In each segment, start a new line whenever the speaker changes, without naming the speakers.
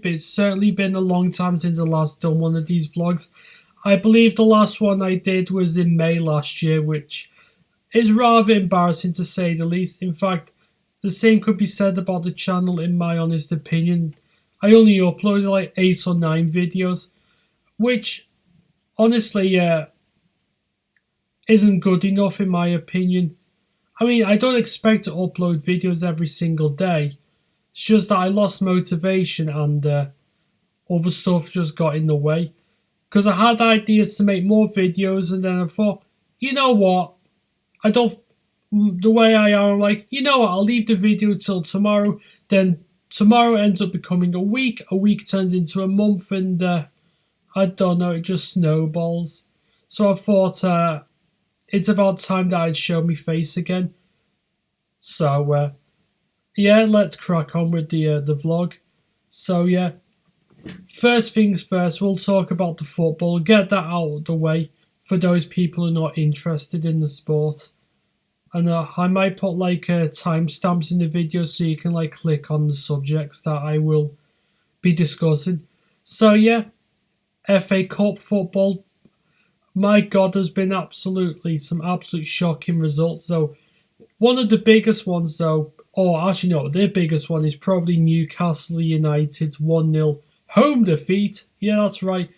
but it's certainly been a long time since I last done one of these vlogs. I believe the last one I did was in May last year, which is rather embarrassing to say the least. In fact, the same could be said about the channel in my honest opinion. I only uploaded like 8 or 9 videos, which honestly isn't good enough in my opinion. I mean, I don't expect to upload videos every single day. It's just that I lost motivation and other stuff just got in the way. Because I had ideas to make more videos and then I thought, you know what? I don't, the way I am, I'm like, you know what? I'll leave the video till tomorrow. Then tomorrow ends up becoming a week turns into a month, and I don't know, it just snowballs. So I thought it's about time that I'd show me face again. So yeah, let's crack on with the vlog. So yeah, first things first, we'll talk about the football. Get that out of the way for those people who are not interested in the sport. And I might put like timestamps in the video so you can like click on the subjects that I will be discussing. So yeah, FA Cup football. My God, there's been some absolute shocking results. So one of the biggest ones though, or actually no, their biggest one is probably Newcastle United's 1-0 home defeat. Yeah, that's right.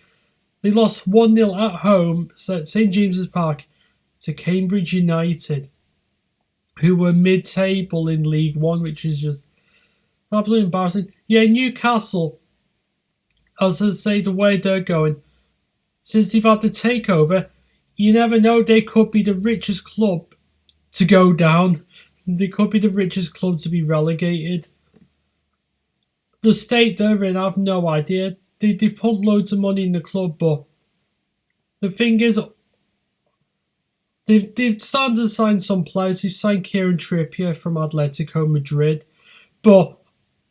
They lost 1-0 at home at St James's Park to Cambridge United, who were mid-table in League One, which is just absolutely embarrassing. Yeah, Newcastle, as I say, the way they're going, since they've had the takeover, you never know, they could be the richest club to go down. They could be the richest club to be relegated. The state they're in, I have no idea. They pump loads of money in the club, but the thing is, they've started to sign some players. They've signed Kieran Trippier from Atletico Madrid, but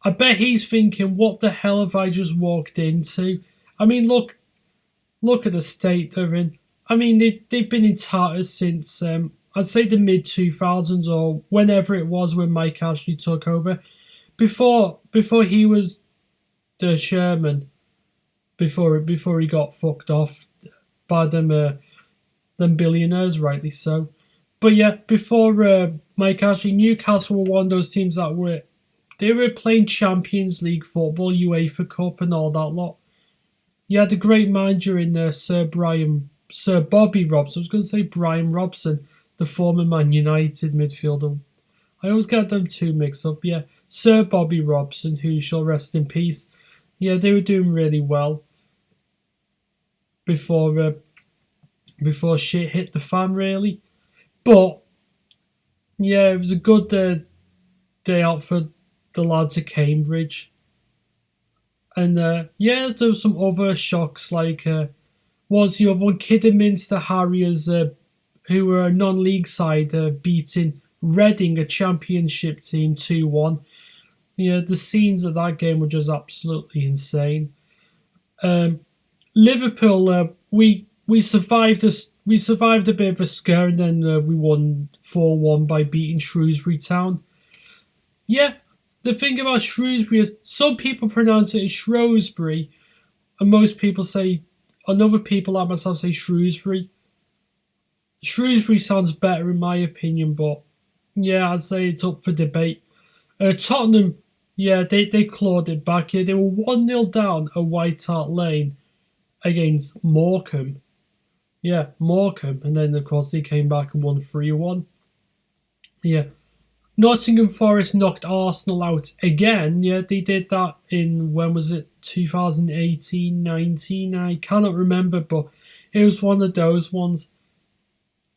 I bet he's thinking, what the hell have I just walked into? I mean, look at the state they're in. I mean, they've been in tatters since, I'd say the mid-2000s or whenever it was when Mike Ashley took over. Before he was the chairman, before he got fucked off by them billionaires, rightly so. But yeah, before Mike Ashley, Newcastle were one of those teams that were playing Champions League football, UEFA Cup and all that lot. You had a great manager in there, Sir Bobby Robson. I was going to say Brian Robson, the former Man United midfielder. I always get them two mixed up. Yeah, Sir Bobby Robson, who shall rest in peace. Yeah, they were doing really well before shit hit the fan, really. But yeah, it was a good day out for the lads at Cambridge. And yeah, there were some other shocks, like was the other one, Kidderminster Harriers, who were a non-league side, beating Reading, a championship team, 2-1. Yeah, the scenes of that game were just absolutely insane. Liverpool, we survived a bit of a scare, and then we won 4-1 by beating Shrewsbury Town. Yeah, the thing about Shrewsbury is some people pronounce it as Shrewsbury, and most people say, and other people like myself say Shrewsbury. Shrewsbury sounds better in my opinion, but yeah, I'd say it's up for debate. Tottenham, yeah, they clawed it back here. They were 1-0 down at White Hart Lane against Morecambe. Yeah, Morecambe. And then, of course, they came back and won 3-1. Yeah. Nottingham Forest knocked Arsenal out again. Yeah, they did that in, when was it, 2018, 19? I cannot remember, but it was one of those ones.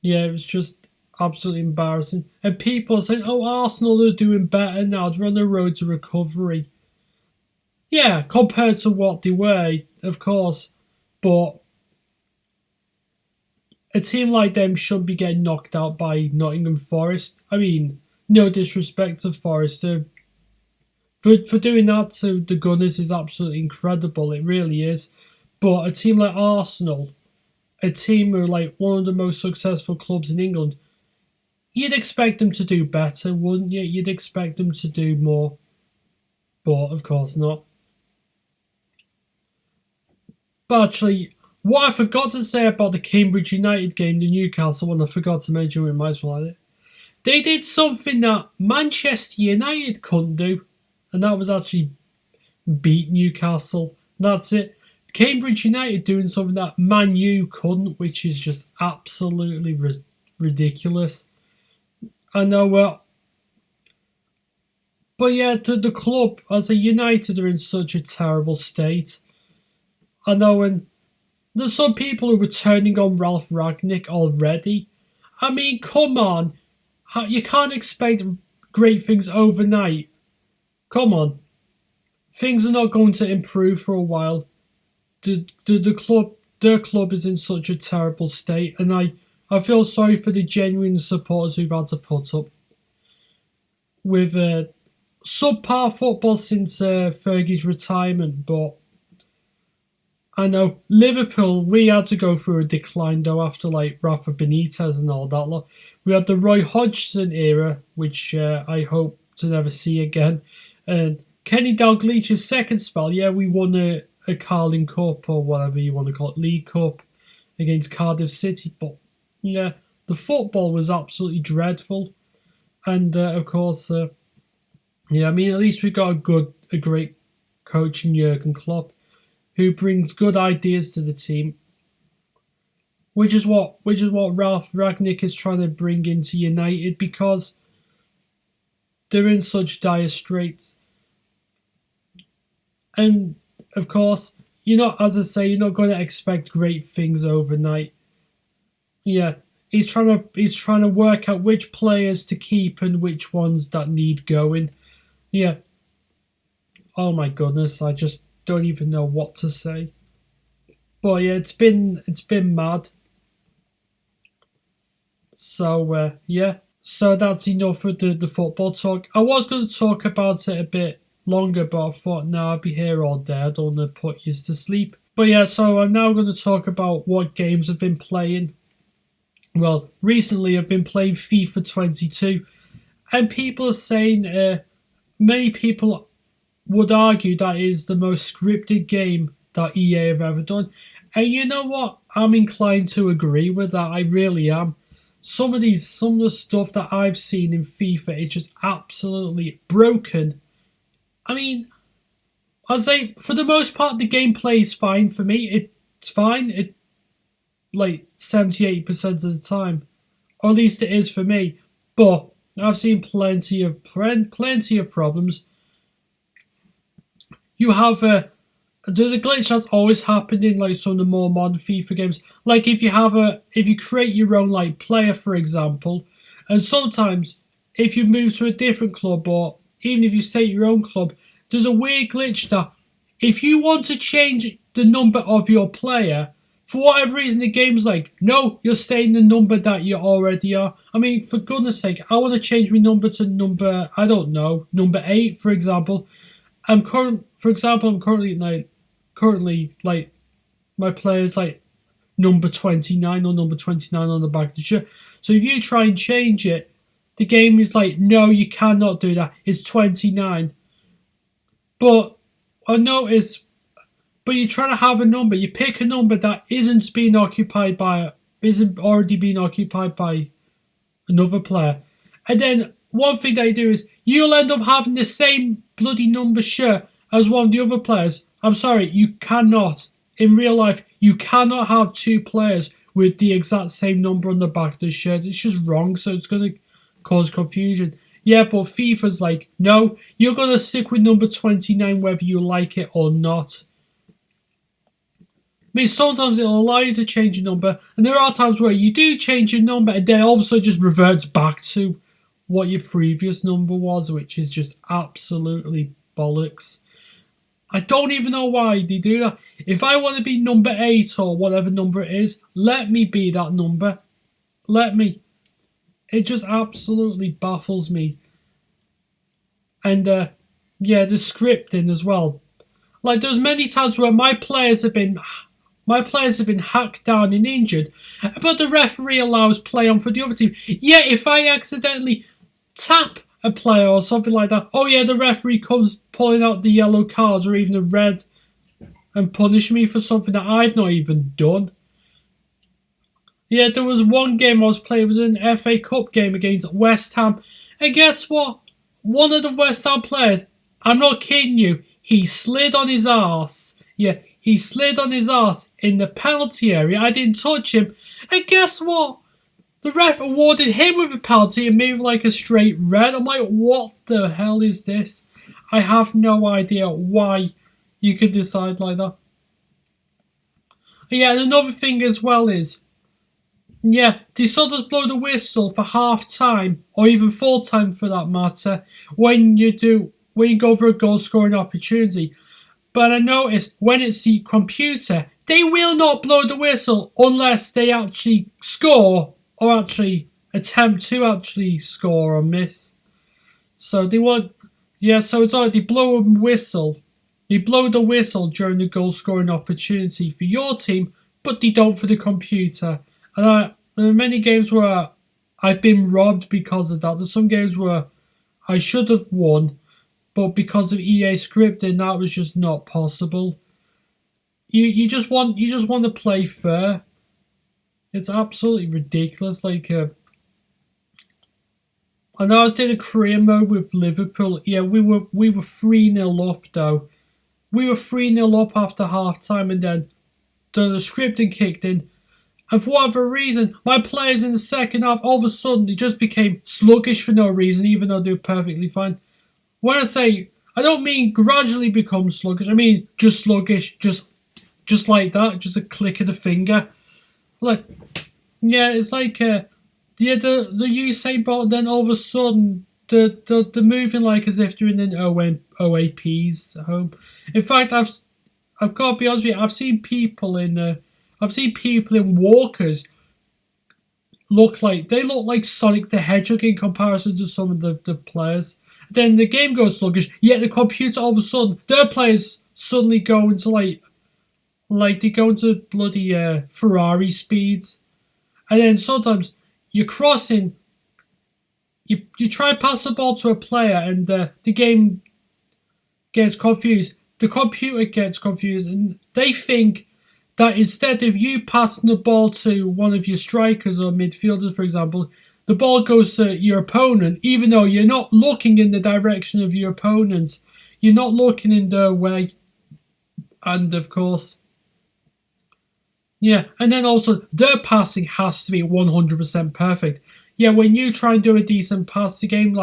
Yeah, it was just absolutely embarrassing. And people are saying, oh, Arsenal are doing better now. They're on the road to recovery. Yeah, compared to what they were, of course. But a team like them shouldn't be getting knocked out by Nottingham Forest. I mean, no disrespect to Forest. For doing that to the Gunners is absolutely incredible. It really is. But a team like Arsenal, a team who are like one of the most successful clubs in England, you'd expect them to do better, wouldn't you? You'd expect them to do more. But of course not. But actually, what I forgot to say about the Cambridge United game, the Newcastle one, I forgot to mention, we might as well add it. They did something that Manchester United couldn't do, and that was actually beat Newcastle. That's it. Cambridge United doing something that Man U couldn't, which is just absolutely ridiculous. I know, but yeah, the club as a United are in such a terrible state. I know, and there's some people who were turning on Ralph Ragnick already. I mean, come on, you can't expect great things overnight. Come on, things are not going to improve for a while. Their club is in such a terrible state, and I feel sorry for the genuine supporters who've had to put up with subpar football since Fergie's retirement. But I know Liverpool, we had to go through a decline though after like Rafa Benitez and all that lot. We had the Roy Hodgson era, which I hope to never see again, and Kenny Dalglish's second spell. Yeah, we won a Carling Cup or whatever you want to call it, League Cup against Cardiff City. But yeah, the football was absolutely dreadful. And of course, yeah, I mean, at least we got a great coach in Jurgen Klopp, who brings good ideas to the team, which is what Ralph Ragnick is trying to bring into United, because they're in such dire straits. And of course, as I say, you're not going to expect great things overnight. Yeah, he's trying to work out which players to keep and which ones that need going. Yeah. Oh my goodness, I just don't even know what to say. But yeah, it's been mad. So yeah, so that's enough of the football talk. I was going to talk about it a bit longer, but I thought, no, I'll be here all day. I don't want to put you to sleep. But yeah, so I'm now going to talk about what games I've been playing. Well, recently I've been playing FIFA 22, and people are saying, many people would argue that is the most scripted game that EA have ever done. And you know what? I'm inclined to agree with that. I really am. Some of the stuff that I've seen in FIFA is just absolutely broken. I mean, I'd say for the most part the gameplay is fine for me. It's fine. It like 78% of the time, or at least it is for me. But I've seen plenty of problems. You have there's a glitch that's always happened in like some of the more modern FIFA games. Like if you create your own like player, for example, and sometimes if you move to a different club, or even if you stay at your own club, there's a weird glitch that if you want to change the number of your player, for whatever reason, the game's like, no, you're staying the number that you already are. I mean, for goodness sake, I want to change my number to number, I don't know, number 8, for example. I'm currently like my player's like number 29 or number 29 on the back of the shirt. So if you try and change it, the game is like, no, you cannot do that. It's 29. But I notice, but you're trying to have a number. You pick a number that isn't already being occupied by another player, and then one thing they do is you'll end up having the same bloody number shirt as one of the other players. I'm sorry, you cannot. In real life, you cannot have two players with the exact same number on the back of the shirt. It's just wrong, so it's going to cause confusion. Yeah, but FIFA's like, no, you're going to stick with number 29 whether you like it or not. I mean, sometimes it'll allow you to change your number, and there are times where you do change your number and then all of a sudden just reverts back to what your previous number was, which is just absolutely bollocks. I don't even know why they do that. If I want to be number 8 or whatever number it is, let me be that number. Let me. It just absolutely baffles me. And yeah, the scripting as well. Like there's many times where my players have been hacked down and injured, but the referee allows play on for the other team. Yeah, if I accidentally tap a player or something like that, oh yeah, the referee comes pulling out the yellow cards or even a and punish me for something that I've not even done. Yeah, there was one game I was playing, it was an FA Cup game against West Ham. And guess what? One of the West Ham players, I'm not kidding you, he slid on his arse. Yeah, he slid on his arse in the penalty area. I didn't touch him. And guess what? The ref awarded him with a penalty and made like a straight red. I'm like, what the hell is this? I have no idea why you could decide like that. Yeah, and another thing as well is, yeah, they sometimes blow the whistle for half time or even full time for that matter when you go for a goal scoring opportunity. But I notice when it's the computer, they will not blow the whistle unless they actually score or actually attempt to actually score or miss. So they want, yeah. So it's like they blow a whistle. They blow the whistle during the goal scoring opportunity for your team, but they don't for the computer. And there are many games where I've been robbed because of that. There's some games where I should have won, but because of EA scripting, that was just not possible. You just want to play fair. It's absolutely ridiculous. Like I know I was doing a career mode with Liverpool. Yeah, we were 3-0 up though. We were 3-0 up after half time, and then the scripting kicked in. And for whatever reason, my players in the second half, all of a sudden, they just became sluggish for no reason, even though they were perfectly fine. When I say, I don't mean gradually become sluggish. I mean just sluggish, just like that, just a click of the finger. Like, yeah, it's like, the Usain Bolt, then all of a sudden, they're moving like as if they're in an OAP's home. In fact, I've got to be honest with you, I've seen people in walkers look like Sonic the Hedgehog in comparison to some of the players. Then the game goes sluggish, yet the computer all of a sudden, their players suddenly go into like they go into bloody Ferrari speeds. And then sometimes you're crossing, you try and pass the ball to a player and the game gets confused. The computer gets confused and they think that instead of you passing the ball to one of your strikers or midfielders, for example, the ball goes to your opponent, even though you're not looking in the direction of your opponents. You're not looking in their way. And of course, yeah, and then also their passing has to be 100% perfect. Yeah, when you try and do a decent pass, the game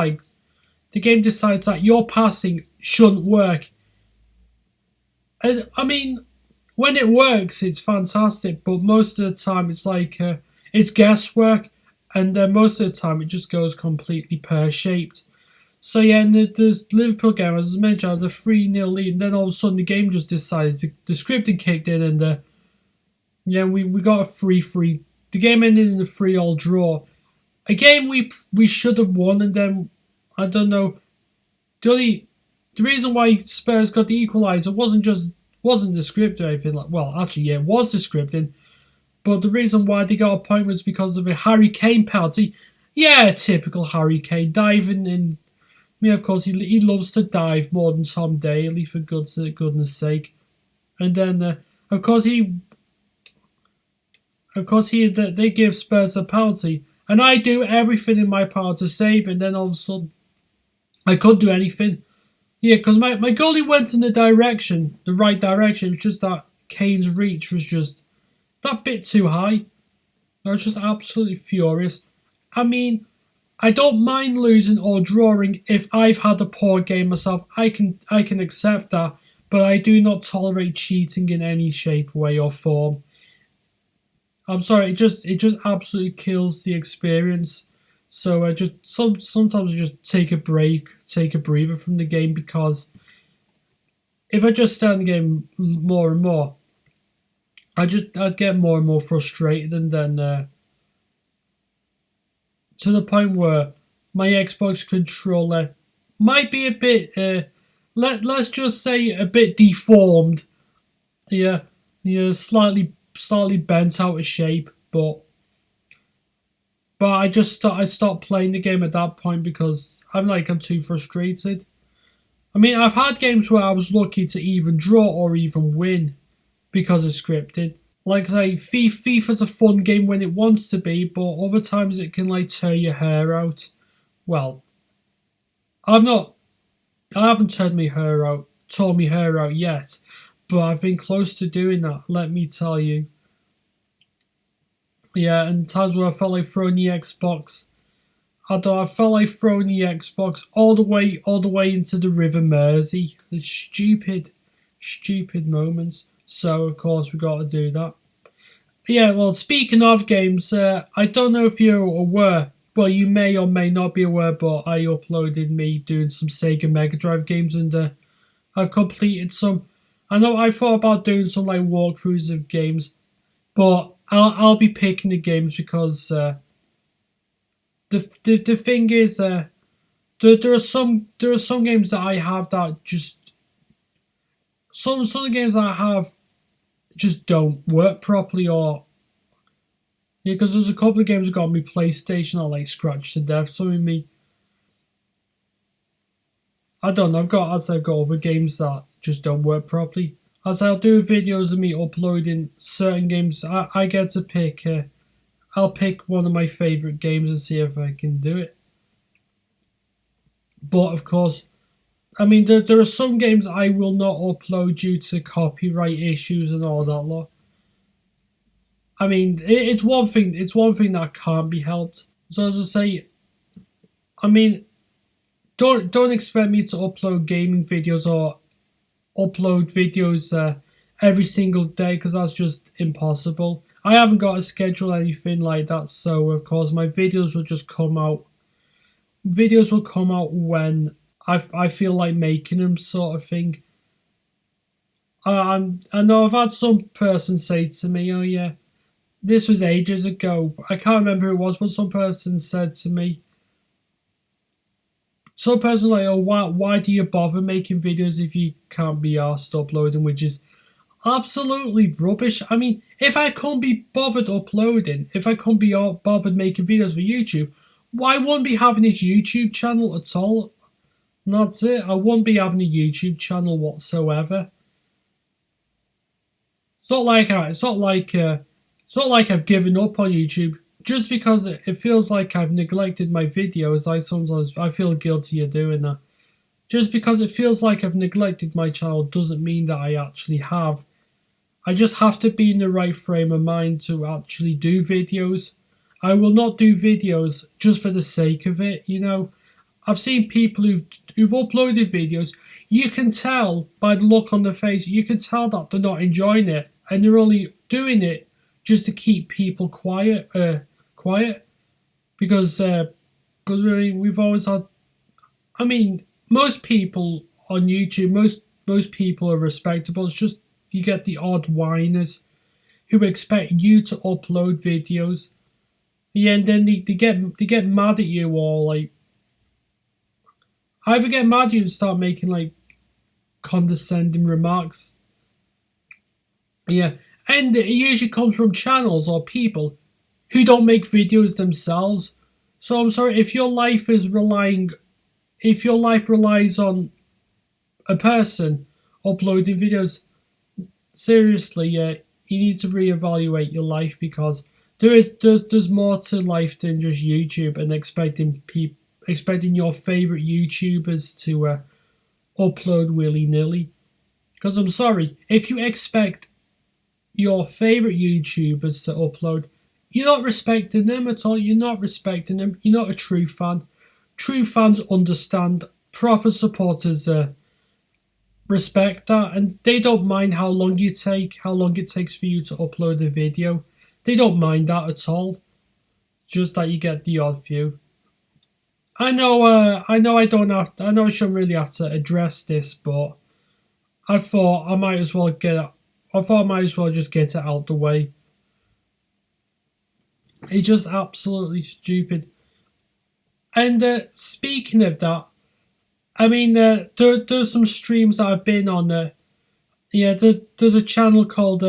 decides that your passing shouldn't work. And I mean, when it works, it's fantastic, but most of the time it's like it's guesswork, and most of the time it just goes completely pear-shaped. So yeah, in the Liverpool game, as I mentioned, I was a 3-0 lead, and then all of a sudden the game just decided the scripting kicked in, and yeah, we got a 3-3. The game ended in a 3-3 draw. A game we should have won, and then I don't know. The reason why Spurs got the equaliser wasn't the script or anything like. Well, actually, yeah, it was the scripting, but the reason why they got a point was because of a Harry Kane penalty. Yeah, typical Harry Kane diving in. I mean, of course, he loves to dive more than Tom Daley, for goodness sake. And then, of course, they give Spurs a penalty, and I do everything in my power to save, and then all of a sudden, I couldn't do anything. Yeah, because my goalie went in the right direction. It's just that Kane's reach was just that bit too high. I was just absolutely furious. I mean, I don't mind losing or drawing if I've had a poor game myself. I can accept that, but I do not tolerate cheating in any shape, way, or form. I'm sorry, it just absolutely kills the experience. So I just sometimes I just take a break, take a breather from the game, because if I just stay in the game more and more, I'd get more and more frustrated, and then to the point where my Xbox controller might be a bit let's just say a bit deformed. Yeah, slightly bent out of shape, but I stopped playing the game at that point because I'm too frustrated. I mean, I've had games where I was lucky to even draw or even win, because it's scripted. Like I say, FIFA's a fun game when it wants to be, but other times it can like tear your hair out. Well, I haven't torn my hair out yet, but I've been close to doing that, let me tell you. Yeah, and times where I felt like throwing the Xbox. I felt like throwing the Xbox all the way into the River Mersey. The stupid moments. So of course we got to do that. Yeah, well, speaking of games, I don't know if you're aware. Well, you may or may not be aware, but I uploaded me doing some Sega Mega Drive games, and I've completed some. I know I thought about doing some like walkthroughs of games, but I'll be picking the games because the thing is, there are some games that I have that just some of the games that I have just don't work properly, or yeah, because there's a couple of games that got on my PlayStation I like scratched to death. So in me, I don't know. I've got other games that just don't work properly. As I'll do videos of me uploading certain games, I get to pick. I'll pick one of my favorite games and see if I can do it. But of course, I mean, there are some games I will not upload due to copyright issues and all that lot. I mean, it's one thing. It's one thing that can't be helped. So as I say, I mean, don't expect me to upload gaming videos or upload videos every single day, because that's just impossible. I haven't got a schedule or anything like that, so of course my videos will just come out. Videos will come out when I feel like making them, sort of thing. I know I've had some person say to me, "Oh yeah, this was ages ago." I can't remember who it was, but some person said to me, some person like, "Oh, why do you bother making videos if you can't be arsed uploading?" Which is absolutely rubbish. I mean, if I can't be bothered uploading, if I can't be bothered making videos for YouTube, why wouldn't be having this YouTube channel at all? And that's it. I wouldn't be having a YouTube channel whatsoever. It's not like I've given up on YouTube. Just because it feels like I've neglected my videos, I feel guilty of doing that. Just because it feels like I've neglected my channel doesn't mean that I actually have. I just have to be in the right frame of mind to actually do videos. I will not do videos just for the sake of it, you know. I've seen people who've uploaded videos. You can tell by the look on their face, you can tell that they're not enjoying it, and they're only doing it just to keep people quiet. Because we've always had. I mean, most people on YouTube, most people are respectable. It's just you get the odd whiners who expect you to upload videos. Yeah, and then they get mad at you, or like either get mad at you and start making like condescending remarks. Yeah, and it usually comes from channels or people who don't make videos themselves. So I'm sorry if your life relies on a person uploading videos. Seriously, yeah, you need to reevaluate your life, because there's more to life than just YouTube and expecting your favorite YouTubers to upload willy-nilly. Because I'm sorry, if you expect your favorite YouTubers to upload, you're not respecting them at all. You're not respecting them. You're not a true fan. True fans understand. Proper supporters respect that, and they don't mind how long it takes for you to upload a video. They don't mind that at all. Just that you get the odd view. I know I shouldn't really have to address this, but I thought I might as well just get it out the way. It's just absolutely stupid. And speaking of that, I mean, there's some streams that I've been on. Yeah, there's a channel called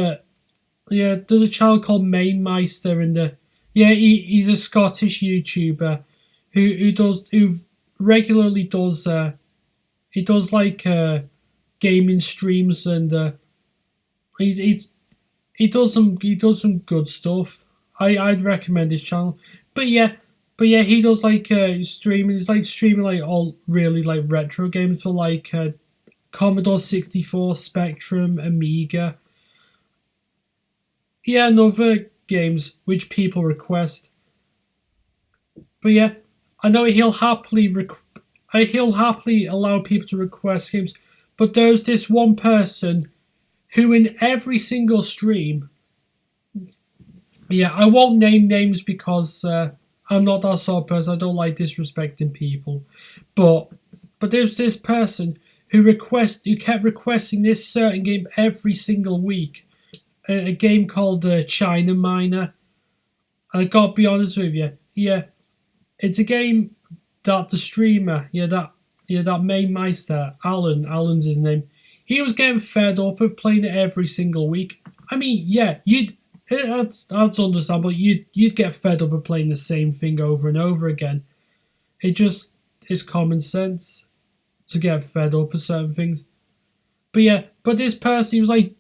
Mainmeister, and he's a Scottish YouTuber who regularly does he does like gaming streams, and he does some good stuff. I'd recommend his channel. But yeah, he does like streaming. He's like streaming like all really like retro games for like Commodore 64, Spectrum, Amiga. Yeah, and other games which people request. But yeah, I know he'll happily allow people to request games. But there's this one person who in every single stream, yeah, I won't name names because I'm not that sort of person. I don't like disrespecting people. But there's this person who kept requesting this certain game every single week. A game called China Miner. And I gotta be honest with you, yeah, it's a game that the streamer, that main meister, Alan's his name. He was getting fed up of playing it every single week. I mean, yeah, that's understandable. You'd get fed up of playing the same thing over and over again. It just is common sense to get fed up of certain things. But yeah, but this person, he was like,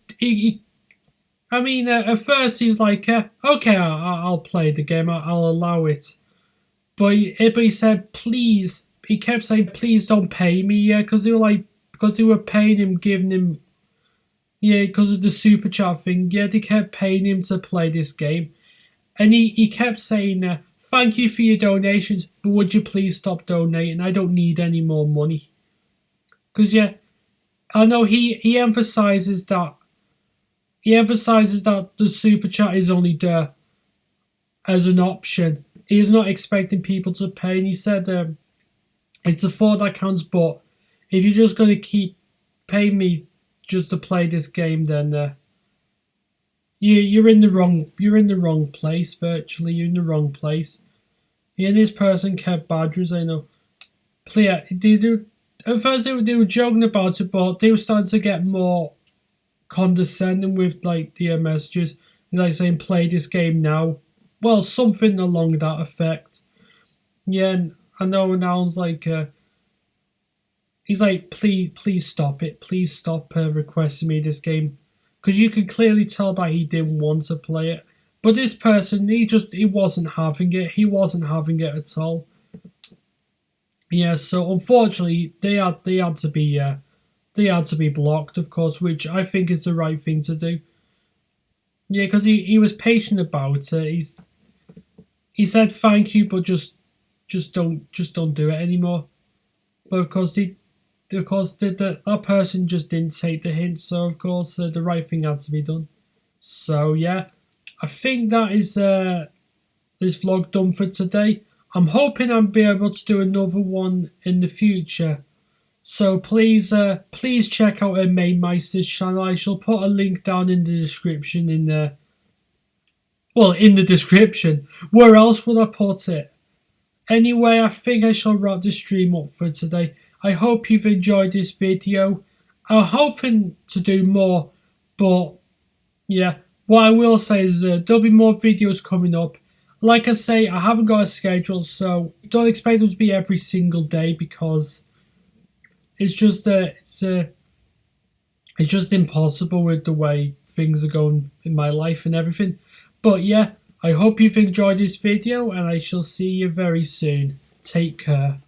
at first he was like, okay, I'll play the game, I'll allow it. But he said, please, he kept saying, please don't pay me, yeah, because they were paying him, giving him, yeah, because of the super chat thing, yeah, they kept paying him to play this game. And he kept saying, thank you for your donations, but would you please stop donating? I don't need any more money. Because, yeah, I know he emphasizes that the super chat is only there as an option. He is not expecting people to pay, and he said it's a thought that counts. But if you're just going to keep paying me just to play this game, then you're in the wrong place. Virtually, you're in the wrong place. Yeah, and this person kept badgering, saying, "No, player." At first they were joking about it, but they were starting to get more condescending with like the messages, like saying, "Play this game now." Well, something along that effect. Yeah, and I know Alan's like, he's like, please stop it. Please stop requesting me this game. Because you could clearly tell that he didn't want to play it. But this person, he wasn't having it. He wasn't having it at all. Yeah, so unfortunately, they had to be blocked, of course, which I think is the right thing to do. Yeah, because he was patient about it. He said thank you, but just don't do it anymore. But of course, that person just didn't take the hint. So of course, the right thing had to be done. So yeah, I think that is this vlog done for today. I'm hoping I'll be able to do another one in the future. So please check out Main Meister's channel. I shall put a link down in the description in the description. Where else would I put it? Anyway, I think I shall wrap the stream up for today. I hope you've enjoyed this video. I'm hoping to do more, but yeah, what I will say is there'll be more videos coming up. Like I say, I haven't got a schedule, so don't expect them to be every single day because it's just impossible with the way things are going in my life and everything. But yeah, I hope you've enjoyed this video and I shall see you very soon. Take care.